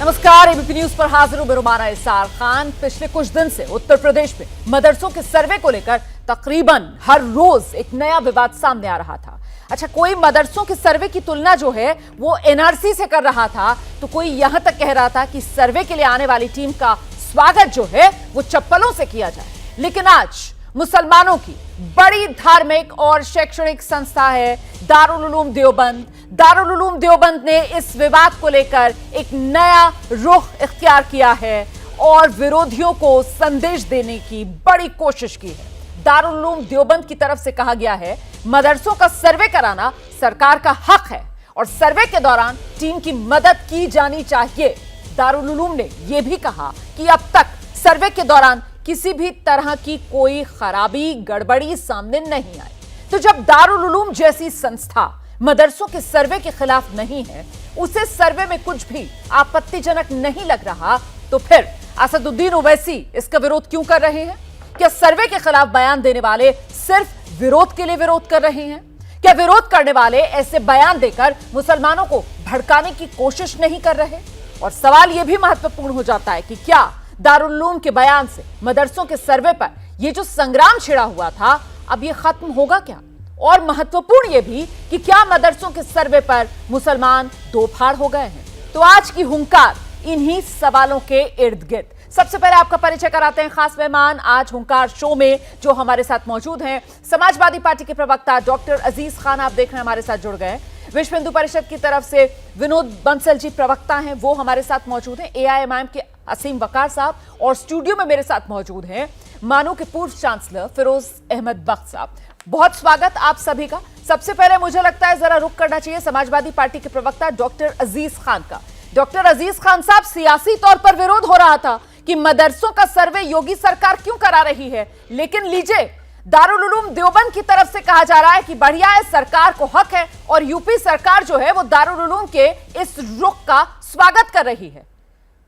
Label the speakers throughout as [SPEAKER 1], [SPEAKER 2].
[SPEAKER 1] नमस्कार, ABP news पर हाजिर हूं मैं रुमाना इसार खान। पिछले कुछ दिन से उत्तर प्रदेश में मदरसों के सर्वे को लेकर तकरीबन हर रोज एक नया विवाद सामने आ रहा था। अच्छा, कोई मदरसों के सर्वे की तुलना जो है वो एनआरसी से कर रहा था, तो कोई यहां तक कह रहा था कि सर्वे के लिए आने वाली टीम का स्वागत जो है वो चप्पलों से किया जाए। लेकिन आज मुसलमानों की बड़ी धार्मिक और शैक्षणिक संस्था है दारुल उलूम देवबंद। दारुल उलूम देवबंद ने इस विवाद को लेकर एक नया रुख इख्तियार किया है और विरोधियों को संदेश देने की बड़ी कोशिश की है। दारुल उलूम देवबंद की तरफ से कहा गया है मदरसों का सर्वे कराना सरकार का हक है और सर्वे के दौरान टीम की मदद की जानी चाहिए। दारुल उलूम ने यह भी कहा कि अब तक सर्वे के दौरान किसी भी तरह की कोई खराबी गड़बड़ी सामने नहीं आई। तो जब दारुल उलूम जैसी संस्था मदरसों के सर्वे के खिलाफ नहीं है, उसे सर्वे में कुछ भी आपत्तिजनक नहीं लग रहा, तो फिर असदुद्दीन ओवैसी इसका विरोध क्यों कर रहे हैं? क्या सर्वे के खिलाफ बयान देने वाले सिर्फ विरोध के लिए विरोध कर रहे हैं? क्या विरोध करने वाले ऐसे बयान देकर मुसलमानों को भड़काने की कोशिश नहीं कर रहे? और सवाल यह भी महत्वपूर्ण हो जाता है कि क्या दारुल उलूम के बयान से मदरसों के सर्वे पर यह जो संग्राम छिड़ा हुआ था, अब यह खत्म होगा क्या? और महत्वपूर्ण यह भी कि क्या मदरसों के सर्वे पर मुसलमान दो फाड़ हो गए हैं? तो आज की हुंकार इन्हीं सवालों के इर्द गिर्द। सबसे पहले आपका परिचय कराते हैं खास मेहमान आज हुंकार शो में जो हमारे साथ मौजूद हैं। समाजवादी पार्टी के प्रवक्ता डॉक्टर अजीज खान आप देख रहे हैं हमारे साथ जुड़ गए। विश्व हिंदू परिषद की तरफ से विनोद बंसल जी प्रवक्ता हैं, वो हमारे साथ मौजूद हैं। एआईएमआईएम के असीम वकार साहब और स्टूडियो में मेरे साथ मौजूद हैं मानू के पूर्व चांसलर फिरोज अहमद बख्श साहब। बहुत स्वागत आप सभी का। सबसे पहले मुझे लगता है जरा रुख करना चाहिए समाजवादी पार्टी के प्रवक्ता डॉक्टर अजीज खान का। डॉक्टर अजीज खान साहब, सियासी तौर पर विरोध हो रहा था कि मदरसों का सर्वे योगी सरकार क्यों करा रही है, लेकिन लीजिए दारुल उलूम देवबंद की तरफ से कहा जा रहा है कि बढ़िया है, सरकार को हक है और यूपी सरकार जो है वो दारुल उलूम के इस रुख का स्वागत कर रही है।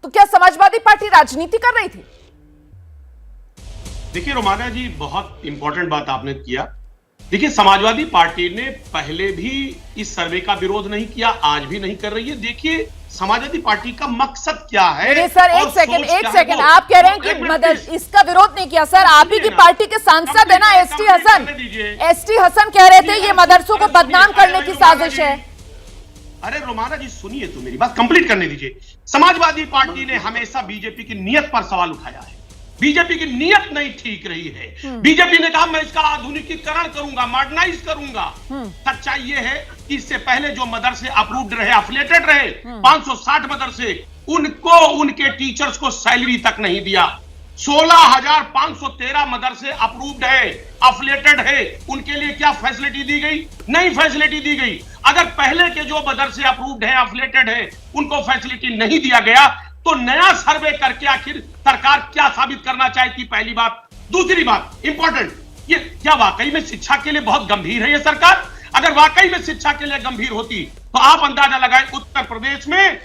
[SPEAKER 1] तो क्या समाजवादी पार्टी राजनीति कर रही थी?
[SPEAKER 2] देखिए रोमाना जी, बहुत इंपॉर्टेंट बात आपने किया। देखिए, समाजवादी पार्टी ने पहले भी इस सर्वे का विरोध नहीं किया, आज भी नहीं कर रही है। देखिए समाजवादी पार्टी का मकसद क्या है?
[SPEAKER 1] सर एक सेकंड, आप कह रहे हैं कि इसका विरोध नहीं किया। सर आप ही की पार्टी के सांसद है ना एसटी हसन कह रहे थे ये मदरसों को बदनाम करने की साजिश है।
[SPEAKER 2] अरे रोमाना जी सुनिए तो, मेरी बात कंप्लीट करने दीजिए। समाजवादी पार्टी ने हमेशा बीजेपी की नीयत पर सवाल उठाया है। बीजेपी की नीयत नहीं ठीक रही है। बीजेपी ने कहा मैं इसका आधुनिकीकरण करूंगा, मॉडर्नाइज करूंगा। सच्चाई ये है कि इससे पहले जो मदरसे अप्रूव्ड रहे, अफिलिएटेड रहे, 560 मदरसे, उनको उनके टीचर्स को सैलरी तक नहीं दिया। 16,513 मदरसे अप्रूव्ड है, अफिलिएटेड है, उनके लिए क्या फैसिलिटी दी गई? नहीं फैसिलिटी दी गई। अगर पहले के जो मदरसे अप्रूव्ड है, अफिलिएटेड है, उनको फैसिलिटी नहीं दिया गया तो नया सर्वे करके आखिर सरकार क्या साबित करना चाहती? पहली बात। दूसरी बात इंपॉर्टेंट, ये क्या वाकई में शिक्षा के लिए बहुत गंभीर है ये सरकार? अगर वाकई में शिक्षा के लिए गंभीर होती तो आप अंदाजा लगाएं, उत्तर प्रदेश में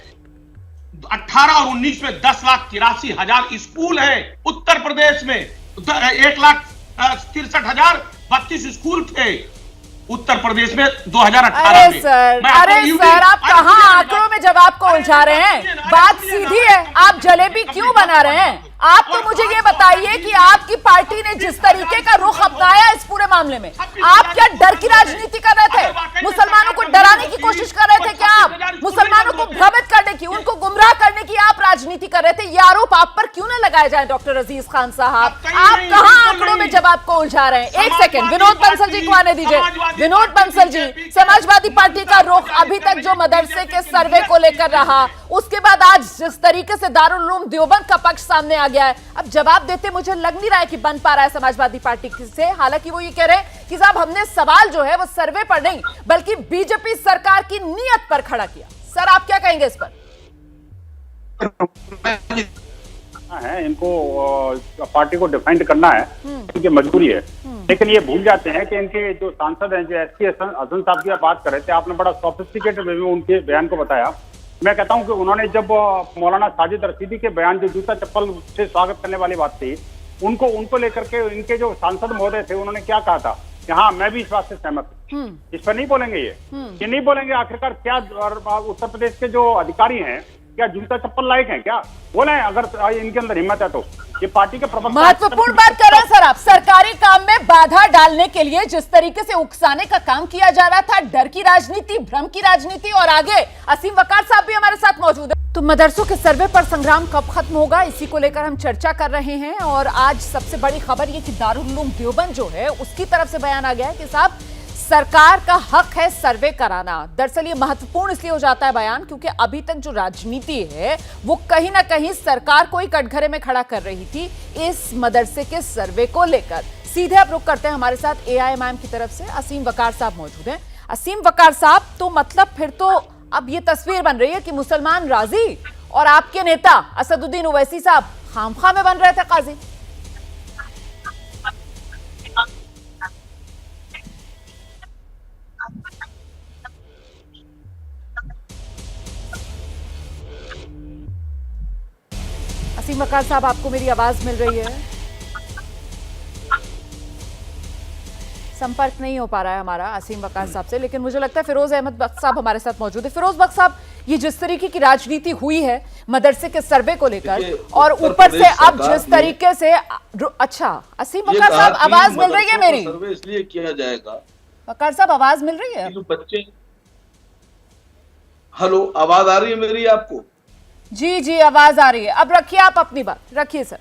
[SPEAKER 2] 18 और 19 में 10,83,000 स्कूल है। उत्तर प्रदेश में 1,63,032 स्कूल थे उत्तर प्रदेश में 2018 में।
[SPEAKER 1] सर आप कहां आंकड़ों में जवाब को उलझा रहे हैं? बात सीधी है, आप जलेबी क्यों बना रहे हैं? आप तो मुझे ये बताइए कि आपकी पार्टी ने जिस तरीके का रुख अपनाया इस पूरे मामले में, आप क्या डर की राजनीति कर रहे थे? मुसलमानों को डराने की कोशिश कर रहे थे क्या आप? मुसलमानों को भ्रमित करने की, उनको गुमराह करने की आप राजनीति कर रहे थे? ये आरोप आप पर क्यों न लगाए जाए डॉक्टर अजीज खान साहब? आप कहां आंकड़ों में जवाब को उलझा रहे हैं? एक सेकंड, विनोद बंसल जी को आने दीजिए। विनोद बंसल जी, समाजवादी पार्टी का रुख अभी तक जो मदरसे के सर्वे को लेकर रहा, उसके बाद आज जिस तरीके से दारुल उलूम देवबंद का पक्ष सामने आ गया है, अब जवाब देते मुझे लग नहीं रहा है कि बन पा रहा है समाजवादी पार्टी से। हालांकि वो ये कह रहे हैं कि साहब हमने सवाल जो है वो सर्वे पर नहीं बल्कि बीजेपी सरकार की नीयत पर खड़ा किया। सर आप क्या कहेंगे इस पर?
[SPEAKER 3] है इनको पार्टी को डिफेंड करना है, इनकी मजबूरी है। लेकिन ये भूल जाते हैं कि इनके जो सांसद हैं, जो एसटी हसन साहब की बात कर रहे थे, आपने बड़ा सोफिस्टिकेटेड वे में उनके बयान को बताया। मैं कहता हूं कि उन्होंने जब मौलाना साजिद रशीदी के बयान, जो जूता चप्पल से स्वागत करने वाली बात थी, उनको लेकर के इनके जो सांसद महोदय थे उन्होंने क्या कहा था कि हाँ मैं भी इस बात से सहमत हूँ। इस पर नहीं बोलेंगे ये नहीं बोलेंगे। आखिरकार क्या उत्तर प्रदेश के जो अधिकारी हैं क्या जूता चप्पल लायक है क्या? बोले अगर इनके अंदर हिम्मत है तो। ये पार्टी के प्रवक्ता
[SPEAKER 1] महत्वपूर्ण बात कर रहे हैं सर आप। सरकारी काम में बाधा डालने के लिए जिस तरीके से उकसाने का काम किया जा रहा था, डर की राजनीति, भ्रम की राजनीति, और आगे असीम वकार साहब भी हमारे साथ मौजूद है। तो मदरसों के सर्वे पर संग्राम कब खत्म होगा, इसी को लेकर हम चर्चा कर रहे हैं। और आज सबसे बड़ी खबर ये कि दारुल उलूम देवबंद जो है उसकी तरफ से बयान आ गया है कि साहब सरकार का हक है सर्वे कराना। दरअसल ये महत्वपूर्ण इसलिए हो जाता है बयान क्योंकि अभी तक जो राजनीति है वो कहीं ना कहीं सरकार को ही कटघरे में खड़ा कर रही थी इस मदरसे के सर्वे को लेकर। सीधे आप रुख करते हैं, हमारे साथ AIMIM की तरफ से असीम वकार साहब मौजूद हैं। असीम वकार साहब, तो मतलब फिर तो अब ये तस्वीर बन रही है कि मुसलमान राजी और आपके नेता असदुद्दीन ओवैसी साहब खामखा में बन रहे थे काजी। असीम वकार साहब, आपको मेरी आवाज मिल रही है? संपर्क नहीं हो पा रहा है हमारा असीम वकार साहब से, लेकिन मुझे लगता है फिरोज अहमद बख्श साहब हमारे साथ मौजूद है। फिरोज बख्श साहब, ये जिस तरीके की राजनीति हुई है मदरसे के सर्वे को लेकर और ऊपर से अब जिस तरीके से अच्छा असीम वकार साहब, आवाज मिल रही है मेरी?
[SPEAKER 4] सर्वे इसलिए किया जाएगा।
[SPEAKER 1] वकार साहब, आवाज मिल रही है?
[SPEAKER 4] जो बच्चे, हेलो, आवाज आ रही है मेरी आपको?
[SPEAKER 1] जी जी, आवाज आ रही है। अब रखिए आप अपनी बात, रखिए सर।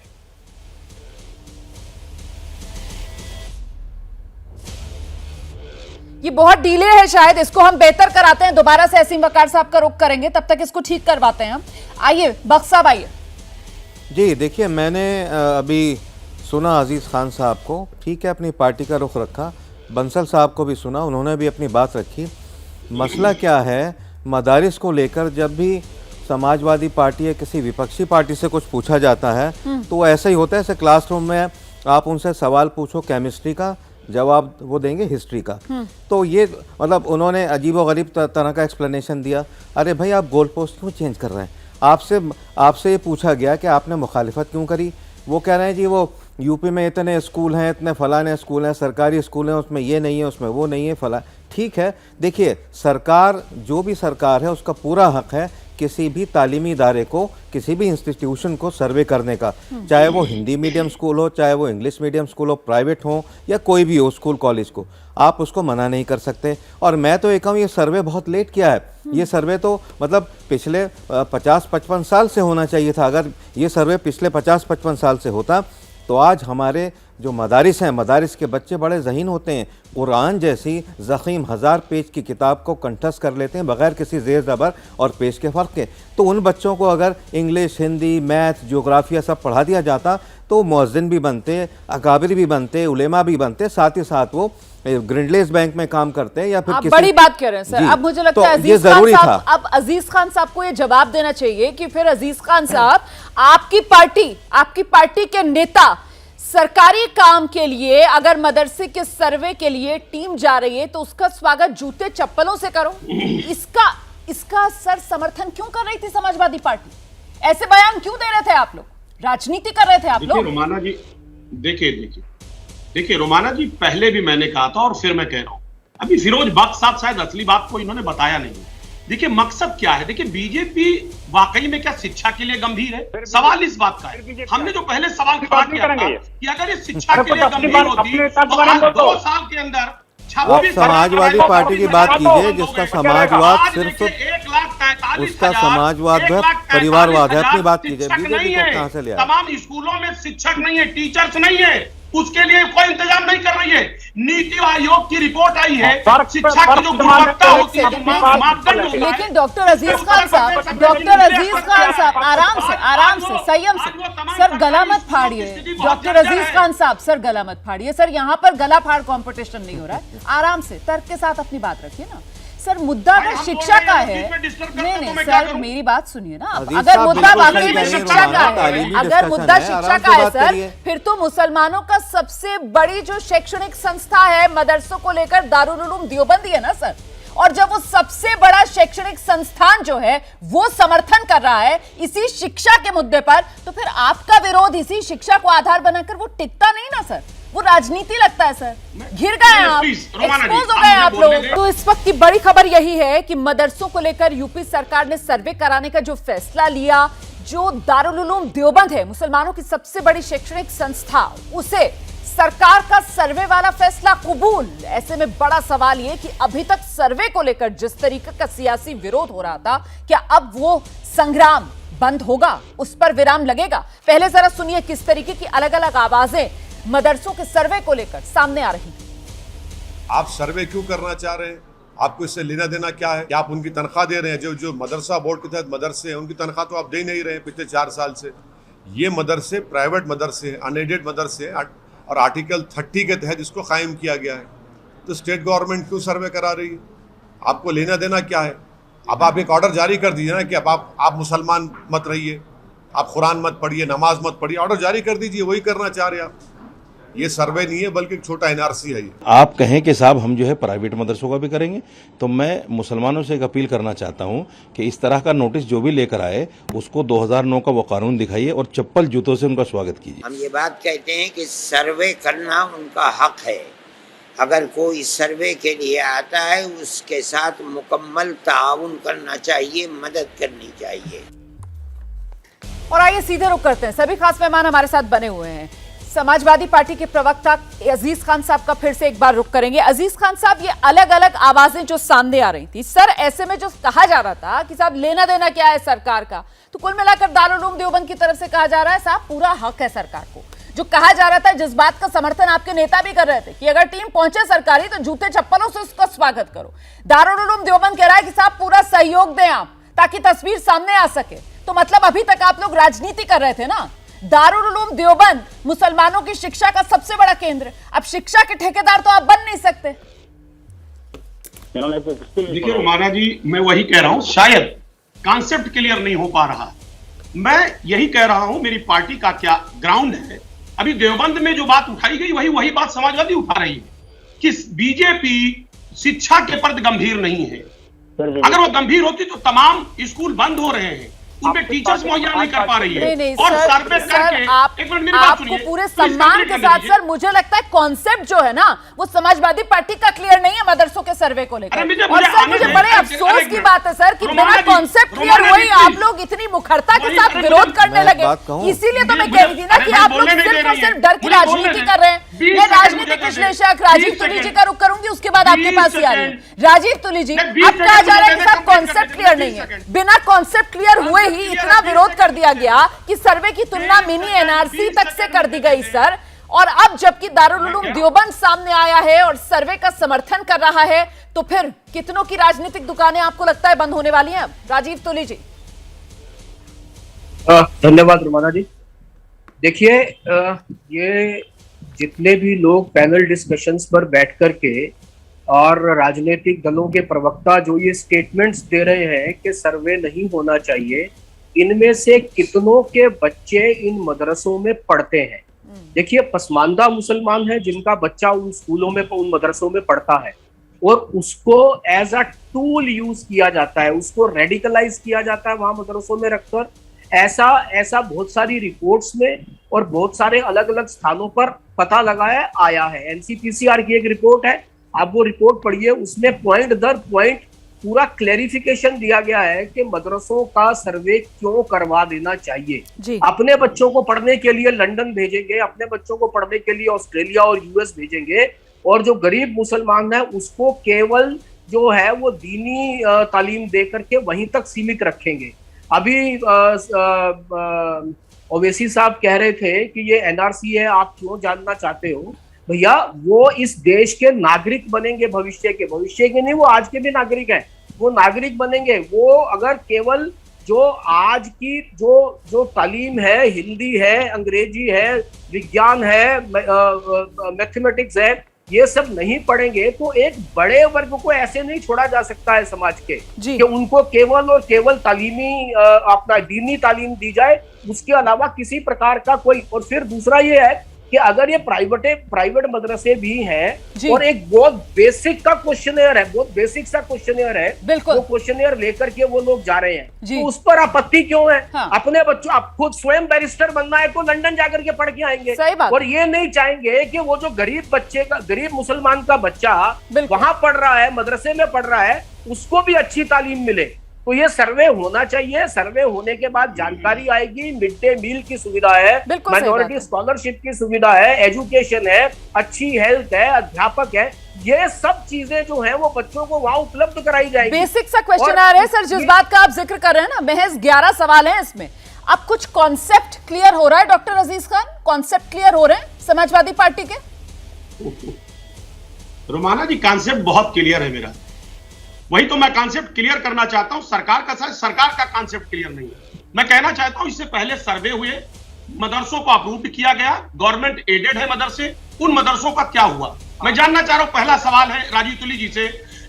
[SPEAKER 1] ये बहुत डिले है, शायद इसको हम बेहतर कराते हैं, दोबारा से असीम वकार साहब का रुख करेंगे, तब तक इसको ठीक करवाते हैं हम। आइए बख्श साहब, आइए।
[SPEAKER 5] जी देखिए, मैंने अभी सुना अजीज़ खान साहब को, ठीक है, अपनी पार्टी का रुख रखा। बंसल साहब को भी सुना, उन्होंने भी अपनी बात रखी। मसला क्या है, मदारिस को लेकर जब भी समाजवादी पार्टी या किसी विपक्षी पार्टी से कुछ पूछा जाता है तो ऐसा ही होता है। जैसे क्लासरूम में आप उनसे सवाल पूछो केमिस्ट्री का, जवाब वो देंगे हिस्ट्री का। तो ये मतलब उन्होंने अजीबोगरीब तरह का एक्सप्लेनेशन दिया। अरे भाई, आप गोल पोस्ट क्यों चेंज कर रहे हैं? आपसे ये पूछा गया कि आपने मुखालिफत क्यों करी? वो कह रहे हैं जी वो यूपी में इतने स्कूल हैं, इतने फलाने स्कूल हैं, सरकारी स्कूल हैं, उसमें ये नहीं है, उसमें वो नहीं है, फला। ठीक है, देखिए, सरकार जो भी सरकार है उसका पूरा हक है किसी भी तालीमी इदारे को, किसी भी इंस्टीट्यूशन को सर्वे करने का, चाहे वो हिंदी मीडियम स्कूल हो, चाहे वो इंग्लिश मीडियम स्कूल हो, प्राइवेट हो या कोई भी हो स्कूल कॉलेज को, आप उसको मना नहीं कर सकते। और मैं तो ये कहूँ, ये सर्वे बहुत लेट किया है। ये सर्वे तो मतलब पिछले 50-55 साल से होना चाहिए था। अगर ये सर्वे पिछले 50-55 साल से होता तो आज हमारे जो मदारिस हैं, मदारिस के बच्चे बड़े ज़हीन होते हैं, कुरान जैसी ज़ख़ीम 1000 पेज की किताब को कंठस्थ कर लेते हैं बग़ैर किसी ज़ेर ज़बर और पेश के फ़र्क के। तो उन बच्चों को अगर इंग्लिश, हिंदी, मैथ, ज्योग्राफिया सब पढ़ा दिया जाता तो मुअज़्ज़िन भी बनते, अकाबिर भी बनते, उलेमा भी बनते, साथ ही साथ वो ग्रिंडलेस बैंक में काम करते हैं या फिर
[SPEAKER 1] आप बड़ी बात कह रहे हैं सर। अब मुझे लगता है अजीज खान साहब, अब अजीज खान साहब को ये जवाब देना चाहिए कि फिर अजीज खान साहब, आपकी पार्टी के नेता सरकारी काम के लिए अगर मदरसे के सर्वे के लिए टीम जा रही है तो उसका स्वागत जूते चप्पलों से करो। इसका सर समर्थन क्यों कर रही थी समाजवादी पार्टी? ऐसे बयान क्यों दे रहे थे आप लोग? राजनीति कर रहे थे आप लोग?
[SPEAKER 2] रोमाना जी, देखिए रोमाना जी, पहले भी मैंने कहा था और फिर मैं कह रहा हूं, अभी फिरोज बख्श साहब शायद असली बात को इन्होंने बताया नहीं। देखिए मकसद क्या है, देखिए बीजेपी वाकई में क्या शिक्षा के लिए गंभीर है? सवाल इस बात का है। हमने जो पहले सवाल खड़ा किया था कि अगर ये शिक्षा के लिए गंभीर होती तो आज 2 साल के अंदर
[SPEAKER 5] आप समाजवादी पार्टी की बात कीजिए जिसका समाजवाद सिर्फ उसका समाजवाद है, परिवारवाद है। अपनी बात कीजिए, बीजेपी को कहां से लिया?
[SPEAKER 2] तमाम स्कूलों में शिक्षक नहीं है, टीचर्स नहीं है, उसके लिए कोई इंतजाम नहीं कर रही है। नीति आयोग की रिपोर्ट आई है, शिक्षा की जो गुणवत्ता होती है, मापदंड होता है।
[SPEAKER 1] लेकिन डॉक्टर अजीज खान साहब आराम से संयम से सर, गला मत फाड़िए। डॉक्टर अजीज खान साहब, सर गला मत फाड़िए सर, यहाँ पर गला फाड़ कंपटीशन नहीं हो रहा है। आराम से तर्क के साथ अपनी बात रखिए ना सर। मुद्दा अगर शिक्षा का है, नहीं सर, मेरी बात सुनिए ना। अगर मुद्दा वाकई में शिक्षा का है, अगर मुद्दा शिक्षा का है सर, फिर तो मुसलमानों का सबसे बड़ी जो शैक्षणिक संस्था है मदरसों को लेकर दारुल उलूम देवबंद है ना सर। और जब वो सबसे बड़ा शैक्षणिक संस्थान जो है वो समर्थन कर रहा है इसी शिक्षा के मुद्दे पर, तो फिर आपका विरोध इसी शिक्षा को आधार बनाकर वो टिकता नहीं ना सर। वो राजनीति लगता है सर। घिर गए आप,
[SPEAKER 2] प्लीज, रोमाना जी,
[SPEAKER 1] एक्सपोज हो गए
[SPEAKER 2] आप
[SPEAKER 1] आप
[SPEAKER 2] मुझे बोलने
[SPEAKER 1] लोग।
[SPEAKER 2] दें।
[SPEAKER 1] तो इस वक्त की बड़ी खबर यही है कि मदरसों को लेकर यूपी सरकार ने सर्वे कराने का जो फैसला लिया, जो दारुल उलूम देवबंद है, मुसलमानों की सबसे बड़ी शैक्षणिक संस्था, उसे सरकार का सर्वे वाला फैसला कबूल। ऐसे में बड़ा सवाल ये कि अभी तक सर्वे को लेकर जिस तरीके का सियासी विरोध हो रहा था, क्या अब वो संग्राम बंद होगा, उस पर विराम लगेगा? पहले जरा सुनिए किस तरीके की अलग अलग आवाजें मदरसों के सर्वे को लेकर सामने आ रही।
[SPEAKER 6] आप सर्वे क्यों करना चाह रहे हैं? आपको इससे लेना देना क्या है? क्या आप उनकी तनख्वाह दे रहे हैं? जो मदरसा बोर्ड के तहत मदरसे हैं, उनकी तनख्वाह तो आप दे नहीं रहे हैं पिछले 4 साल से। ये मदरसे प्राइवेट मदरसे हैं, अनएडेड मदरसे हैं, और आर्टिकल 30 के तहत इसको कायम किया गया है। तो स्टेट गवर्नमेंट क्यों सर्वे करा रही है? आपको लेना देना क्या है? अब आप एक ऑर्डर जारी कर दीजिए ना कि अब आप मुसलमान मत रहिए, आप कुरान मत पढ़िए, नमाज मत पढ़िए, ऑर्डर जारी कर दीजिए। वही करना चाह रहे हैं आप। ये सर्वे नहीं है बल्कि एक छोटा एनआरसी है ये।
[SPEAKER 7] आप कहें कि साहब हम जो है प्राइवेट मदरसों का भी करेंगे, तो मैं मुसलमानों से एक अपील करना चाहता हूं कि इस तरह का नोटिस जो भी लेकर आए उसको 2009 का वो कानून दिखाइए और चप्पल जूतों से उनका स्वागत कीजिए।
[SPEAKER 8] हम ये बात कहते हैं कि सर्वे करना उनका हक है। अगर कोई सर्वे के लिए आता है उसके साथ मुकम्मल ताउन करना चाहिए, मदद करनी चाहिए।
[SPEAKER 1] और आइए सीधे रुख करते हैं, सभी खास मेहमान हमारे साथ बने हुए हैं। समाजवादी पार्टी के प्रवक्ता अजीज खान साहब का फिर से एक बार रुख करेंगे। अजीज खान साहब, ये अलग अलग आवाजें जो सामने आ रही थी सर, ऐसे में जो कहा जा रहा था कि साहब लेना देना क्या है सरकार का, तो कुल मिलाकर दारुल उलूम देवबंद की तरफ से कहा जा रहा है साहब पूरा हक है सरकार को। जो कहा जा रहा था, जिस बात का समर्थन आपके नेता भी कर रहे थे कि अगर टीम पहुंचे सरकारी तो जूते चप्पलों से उसका स्वागत करो। दारुल उलूम देवबंद कह रहा है कि साहब पूरा सहयोग दें आप ताकि तस्वीर सामने आ सके। तो मतलब अभी तक आप लोग राजनीति कर रहे थे ना। दारुल उलूम देवबंद मुसलमानों की शिक्षा का सबसे बड़ा केंद्र, अब शिक्षा के ठेकेदार तो आप बन नहीं सकते।
[SPEAKER 2] देखिए रोमाना जी, मैं वही कह रहा हूं, शायद कॉन्सेप्ट क्लियर नहीं हो पा रहा। मैं यही कह रहा हूं मेरी पार्टी का क्या ग्राउंड है। अभी देवबंद में जो बात उठाई गई वही बात समाजवादी उठा रही है कि बीजेपी शिक्षा के प्रति गंभीर नहीं है। अगर वो गंभीर होती तो तमाम स्कूल बंद हो रहे हैं, उनमें टीचर्स मुहैया नहीं कर पा रही है।
[SPEAKER 1] नहीं,
[SPEAKER 2] और
[SPEAKER 1] सर,
[SPEAKER 2] सर्वे करके एक मिनट मेरी बात सुनिए।
[SPEAKER 1] आपको पूरे सम्मान के साथ सर, मुझे लगता है कॉन्सेप्ट जो है ना वो समाजवादी पार्टी का क्लियर नहीं है मदरसों के सर्वे को लेकर। और सर मुझे बड़े अफसोस की बात है सर कि बिना कॉन्सेप्ट क्लियर हुई आप लोग इतनी मुखरता के साथ विरोध करने लगे। इसीलिए तो मैं कह रही थी ना कि आप लोग सिर्फ और सिर्फ डर की राजनीति कर रहे हैं। मैं राजनीतिक विश्लेषक राजीव तुली जी का रुख करूंगी, उसके बाद आपके पास ही आ रही हूँ। राजीव तुली जी, अब कहा जा रहा है कि साहब कॉन्सेप्ट क्लियर नहीं है। बिना कॉन्सेप्ट क्लियर हुए ही इतना विरोध कर दिया गया कि सर्वे की तुलना मिनी एनआरसी तक से कर दी गई सर। और अब जबकि दारुल उलूम देवबंद सामने आया है और सर्वे का समर्थन कर रहा है, तो फिर कितनों की राजनीतिक दुकानें आपको लगता है बंद होने वाली हैं? राजीव तुली जी।
[SPEAKER 9] धन्यवाद रुमाना जी। देखिए, ये जितने भी लोग पैनल डिस्कशंस पर बैठ करके और राजनीतिक दलों के प्रवक्ता जो ये स्टेटमेंट्स दे रहे हैं कि सर्वे नहीं होना चाहिए, इनमें से कितनों के बच्चे इन मदरसों में पढ़ते हैं? देखिए, पसमानदा मुसलमान है जिनका बच्चा उन स्कूलों में, उन मदरसों में पढ़ता है और उसको एज अ टूल यूज किया जाता है, उसको रेडिकलाइज किया जाता है वहां मदरसों में रखकर। ऐसा बहुत सारी रिपोर्ट्स में और बहुत सारे अलग अलग स्थानों पर पता लगाया आया है। एनसीपीसीआर की एक रिपोर्ट है, आप वो रिपोर्ट पढ़िए, उसमें पॉइंट दर पॉइंट पूरा क्लेरिफिकेशन दिया गया है कि मदरसों का सर्वे क्यों करवा देना चाहिए। अपने बच्चों को पढ़ने के लिए लंदन भेजेंगे, अपने बच्चों को पढ़ने के लिए ऑस्ट्रेलिया और यूएस भेजेंगे, और जो गरीब मुसलमान है उसको केवल जो है वो दीनी तालीम दे करके वहीं तक सीमित रखेंगे। अभी ओवैसी साहब कह रहे थे कि ये एनआरसी है, आप क्यों जानना चाहते हो? भैया, वो इस देश के नागरिक बनेंगे, भविष्य के नहीं, वो आज के भी नागरिक हैं, वो नागरिक बनेंगे। वो अगर केवल जो आज की जो तालीम है, हिंदी है, अंग्रेजी है, विज्ञान है, मैथमेटिक्स है, ये सब नहीं पढ़ेंगे तो एक बड़े वर्ग को ऐसे नहीं छोड़ा जा सकता है समाज के कि उनको केवल और केवल तालीमी अपना दीनी तालीम दी जाए, उसके अलावा किसी प्रकार का कोई। और फिर दूसरा ये है कि अगर ये प्राइवेट मदरसे भी
[SPEAKER 1] जी।
[SPEAKER 9] हैं और एक बहुत बेसिक का क्वेश्चनियर है, बहुत बेसिक सा क्वेश्चनियर है,
[SPEAKER 1] बिल्कुल।
[SPEAKER 9] वो क्वेश्चनियर लेकर के वो लोग जा रहे हैं,
[SPEAKER 1] जी।
[SPEAKER 9] तो उस पर आपत्ति क्यों है?
[SPEAKER 1] हाँ।
[SPEAKER 9] अपने बच्चों, आप खुद स्वयं बैरिस्टर बनना है तो लंदन जाकर के पढ़ के आएंगे,
[SPEAKER 1] सही बात।
[SPEAKER 9] और ये नहीं चाहेंगे कि वो जो गरीब मुसलमान का बच्चा
[SPEAKER 1] बिल्कुल।
[SPEAKER 9] वहां पढ़ रहा है, मदरसे में पढ़ रहा है, उसको भी अच्छी तालीम मिले। तो ये सर्वे होना चाहिए। सर्वे होने के बाद जानकारी आएगी, मिड डे मील की सुविधा है,
[SPEAKER 1] बिल्कुल सही बात
[SPEAKER 9] माइनॉरिटी
[SPEAKER 1] है।
[SPEAKER 9] स्कॉलरशिप की सुविधा है, एजुकेशन है, अच्छी हेल्थ है, अध्यापक है, ये सब चीजें जो है वो बच्चों को वहां उपलब्ध कराई जाएगी।
[SPEAKER 1] बेसिक सा क्वेश्चन आ रहा है सर, जिस बात का आप जिक्र कर रहे हैं ना, महज 11 सवाल हैं इसमें। अब कुछ कॉन्सेप्ट क्लियर हो रहा है डॉक्टर अजीज खान? कॉन्सेप्ट क्लियर हो रहे हैं समाजवादी पार्टी के?
[SPEAKER 2] रोमाना जी, कॉन्सेप्ट बहुत क्लियर है मेरा, वही तो मैं कॉन्सेप्ट क्लियर करना चाहता हूं। सरकार का कॉन्सेप्ट क्लियर नहीं है। मैं कहना चाहता हूं, इससे पहले सर्वे हुए, मदरसों को अप्रूव किया गया, गवर्नमेंट एडेड है मदरसे, उन मदरसों का क्या हुआ? मैं जानना चाह रहा हूं। पहला सवाल है राजीव तुली जी से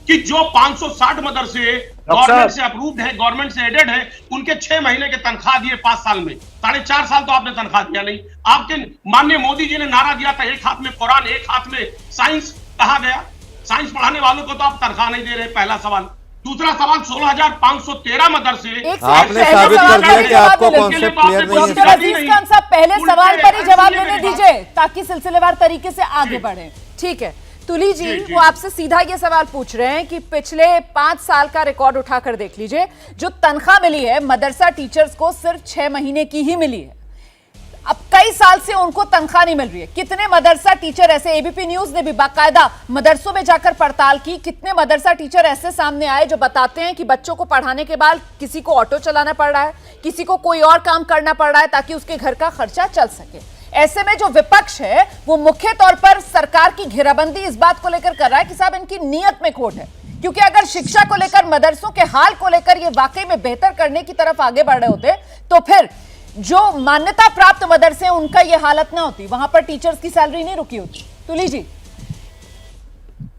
[SPEAKER 2] कि जो 560 मदरसे गवर्नमेंट से अप्रूव्ड है, गवर्नमेंट से एडेड है, उनके 6 महीने के तनख्वाह दिए 5 साल में, 4.5 साल तो आपने तनख्वाह दिया नहीं। आपके माननीय मोदी जी ने नारा दिया था, एक हाथ में कुरान एक हाथ में साइंस, कहा गया? साइंस पढ़ाने वालों को तो आप तनख्वाह नहीं दे रहे, पहला सवाल। दूसरा सवाल, 16,513 मदरसे
[SPEAKER 5] आपने साबित कर दिया कि आपको कॉन्सेप्ट क्लियर नहीं है।
[SPEAKER 1] डॉक्टर अजीज खान साहब, पहले सवाल पर ही जवाब लेने दीजिए ताकि सिलसिलेवार तरीके से आगे बढ़े। ठीक है तुली जी, वो आपसे सीधा ये सवाल पूछ रहे हैं कि पिछले 5 साल का रिकॉर्ड उठाकर देख लीजिए, जो तनख्वाह मिली है मदरसा टीचर्स को सिर्फ 6 महीने की ही मिली है। अब कई साल से उनको तनख्वाह नहीं मिल रही है। कितने मदरसा टीचर ऐसे, एबीपी न्यूज ने भी बाकायदा मदरसों में जाकर पड़ताल की, कितने मदरसा टीचर ऐसे सामने आए जो बताते हैं कि बच्चों को पढ़ाने के बाद किसी को ऑटो चलाना पड़ रहा है, किसी को कोई और काम करना पड़ रहा है ताकि उसके घर का खर्चा चल सके। ऐसे में जो विपक्ष है वो मुख्य तौर पर सरकार की घेराबंदी इस बात को लेकर कर रहा है कि साहब इनकी नीयत में खोट है, क्योंकि अगर शिक्षा को लेकर, मदरसों के हाल को लेकर ये वाकई में बेहतर करने की तरफ आगे बढ़ रहे होते तो फिर जो मान्यता प्राप्त मदरसे हैं उनका ये हालत ना होती, वहां पर टीचर्स की सैलरी नहीं रुकी होती। तुली जी,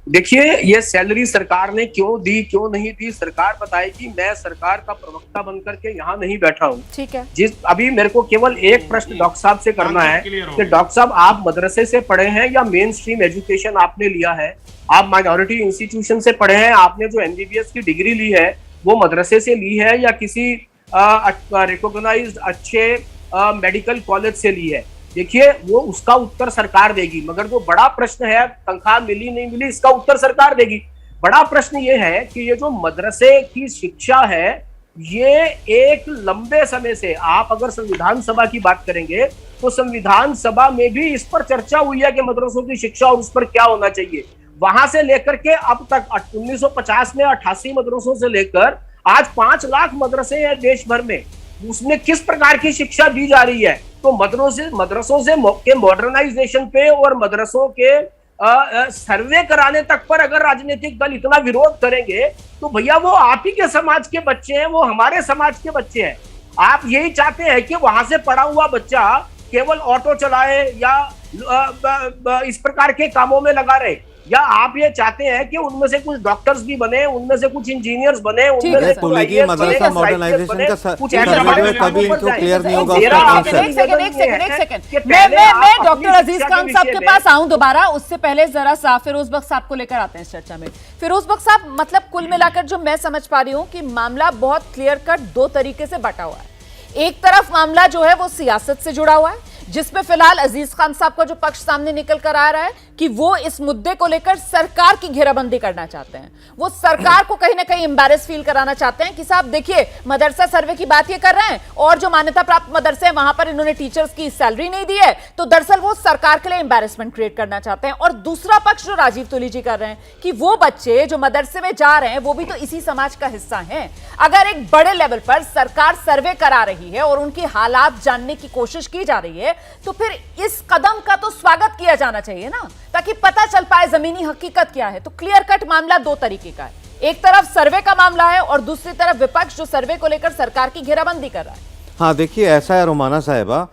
[SPEAKER 9] देखिए ये सैलरी सरकार ने क्यों दी, क्यों नहीं दी, सरकार बताएगी। मैं सरकार का प्रवक्ता बनकर के यहाँ नहीं बैठा हूँ।
[SPEAKER 1] ठीक है।
[SPEAKER 9] अभी मेरे को केवल एक प्रश्न डॉक्टर साहब से करना है कि डॉक्टर साहब, आप मदरसे से पढ़े हैं या मेन स्ट्रीम एजुकेशन आपने लिया है? आप माइनॉरिटी इंस्टीट्यूशन से पढ़े हैं? आपने जो MBBS की डिग्री ली है वो मदरसे से ली है या किसी रिकॉग्नाइज्ड अच्छे मेडिकल कॉलेज से ली है? देखिए वो उसका उत्तर सरकार देगी, मगर जो बड़ा प्रश्न है तनख्वाह मिली नहीं मिली, इसका उत्तर सरकार देगी। बड़ा प्रश्न ये है कि ये जो मदरसे की शिक्षा है, ये एक लंबे समय से, आप अगर संविधान सभा की बात करेंगे तो संविधान सभा में भी इस पर चर्चा हुई है कि मदरसों की शिक्षा और उस पर क्या होना चाहिए। वहां से लेकर के अब तक 1950 में 88 मदरसों से लेकर आज 5 लाख मदरसे हैं देश भर में, उसमें किस प्रकार की शिक्षा दी जा रही है? तो मदरसों से के मॉडर्नाइजेशन पे और मदरसों के सर्वे कराने तक पर अगर राजनीतिक दल इतना विरोध करेंगे तो भैया वो आप ही के समाज के बच्चे हैं, वो हमारे समाज के बच्चे हैं। आप यही चाहते हैं कि वहां से पढ़ा हुआ बच्चा केवल ऑटो चलाए या इस प्रकार के कामों में लगा रहे, या आप ये चाहते हैं कि उनमें से कुछ डॉक्टर्स भी बने, उनमें से कुछ इंजीनियर्स बने, उनमें से
[SPEAKER 5] तुली जी, मदरसा मॉडर्नाइजेशन का कभी इनको क्लियर नहीं होगा।
[SPEAKER 1] एक सेकंड, मैं डॉक्टर अजीज खान साहब के पास आऊं दोबारा, उससे पहले जरा सा फिरोज बख्श साहब को लेकर आते हैं इस चर्चा में। फिरोज बख्श साहब, मतलब कुल मिलाकर जो मैं समझ पा रही हूं कि मामला बहुत क्लियर कट 2 तरीके से बटा हुआ है। एक तरफ मामला जो है वो सियासत से जुड़ा हुआ है, जिसमें फिलहाल अजीज खान साहब का जो पक्ष सामने निकल कर आ रहा है कि वो इस मुद्दे को लेकर सरकार की घेराबंदी करना चाहते हैं। वो सरकार को कहीं ना कहीं एम्बैरेस फील कराना चाहते हैं कि साहब देखिए, मदरसा सर्वे की बात ये कर रहे हैं और जो मान्यता प्राप्त मदरसे हैं वहां पर इन्होंने टीचर्स की सैलरी नहीं दी है, तो दरअसल वो सरकार के लिए एम्बैरेसमेंट क्रिएट करना चाहते हैं। और दूसरा पक्ष जो राजीव तुली जी कर रहे हैं कि वो बच्चे जो मदरसे में जा रहे हैं वो भी तो इसी समाज का हिस्सा हैं। अगर एक बड़े लेवल पर सरकार सर्वे करा रही है और उनकी हालात जानने की कोशिश की जा रही है, तो फिर इस कदम का तो स्वागत किया जाना चाहिए ना, ताकि पता चल पाए जमीनी हकीकत क्या है। तो क्लियर कट मामला 2 तरीके का है, एक तरफ सर्वे का मामला है और दूसरी तरफ विपक्ष जो सर्वे को लेकर सरकार की घेराबंदी कर रहा है।
[SPEAKER 5] हाँ देखिए, ऐसा है रोमाना साहिबा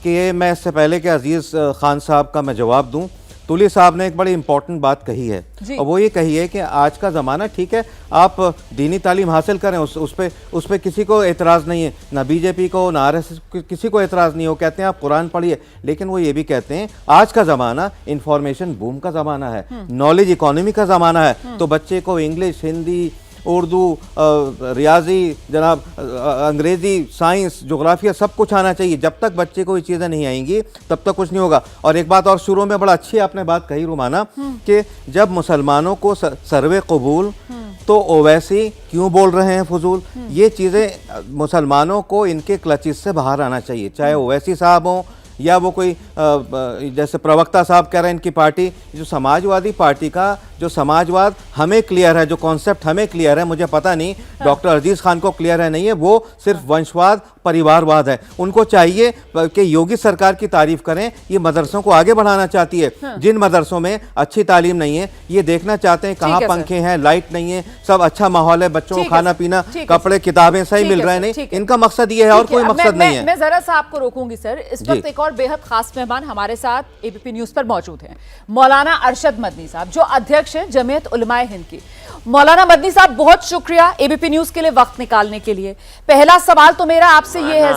[SPEAKER 5] कि मैं इससे पहले कि अजीज खान साहब का मैं जवाब दूं तुली साहब ने एक बड़ी इंपॉर्टेंट बात कही है, और वो ये कही है कि आज का ज़माना, ठीक है आप दीनी तालीम हासिल करें, उस पे किसी को एतराज़ नहीं है, ना बीजेपी को ना आरएसएस किसी को एतराज़ नहीं हो, कहते हैं आप कुरान पढ़िए, लेकिन वो ये भी कहते हैं आज का ज़माना इंफॉर्मेशन बूम का ज़माना है, नॉलेज इकोनॉमी का ज़माना है, तो बच्चे को इंग्लिश, हिंदी, उर्दू, रियाजी, जनाब अंग्रेज़ी, साइंस, जोग्राफिया सब कुछ आना चाहिए। जब तक बच्चे को ये चीज़ें नहीं आएंगी तब तक कुछ नहीं होगा। और एक बात और शुरू में बड़ा अच्छी आपने बात कही रुमाना, कि जब मुसलमानों को सर्वे कबूल, तो ओवैसी क्यों बोल रहे हैं फजूल, ये चीज़ें मुसलमानों को इनके क्लचिस से बाहर आना चाहिए, चाहे ओवैसी साहब हों या वो कोई जैसे प्रवक्ता साहब कह रहे हैं इनकी पार्टी, जो समाजवादी पार्टी का जो समाजवाद हमें क्लियर है, जो कॉन्सेप्ट हमें क्लियर है, मुझे पता नहीं डॉक्टर अजीज़ खान को क्लियर है नहीं है, वो सिर्फ वंशवाद परिवारवाद है। उनको चाहिए कि योगी सरकार की तारीफ करें, ये मदरसों को आगे बढ़ाना चाहती है। जिन मदरसों में अच्छी तालीम नहीं है, ये देखना चाहते हैं कहाँ पंखे हैं, लाइट नहीं है, सब अच्छा माहौल है, बच्चों को खाना पीना, कपड़े, किताबें सही मिल रहे हैं, नहीं, इनका मकसद ये है और कोई मकसद नहीं है।
[SPEAKER 1] मैं जरा सा आपको रोकूंगी सर, इस वक्त एक और बेहद खास मेहमान हमारे साथ एबीपी न्यूज पर मौजूद हैं, मौलाना अरशद मदनी साहब, जो अध्यक्ष हैं जमीयत उलमाए हिंद की। मौलाना मदनी साहब, बहुत शुक्रिया एबीपी न्यूज के लिए वक्त निकालने के लिए। पहला सवाल तो मेरा आपसे ये है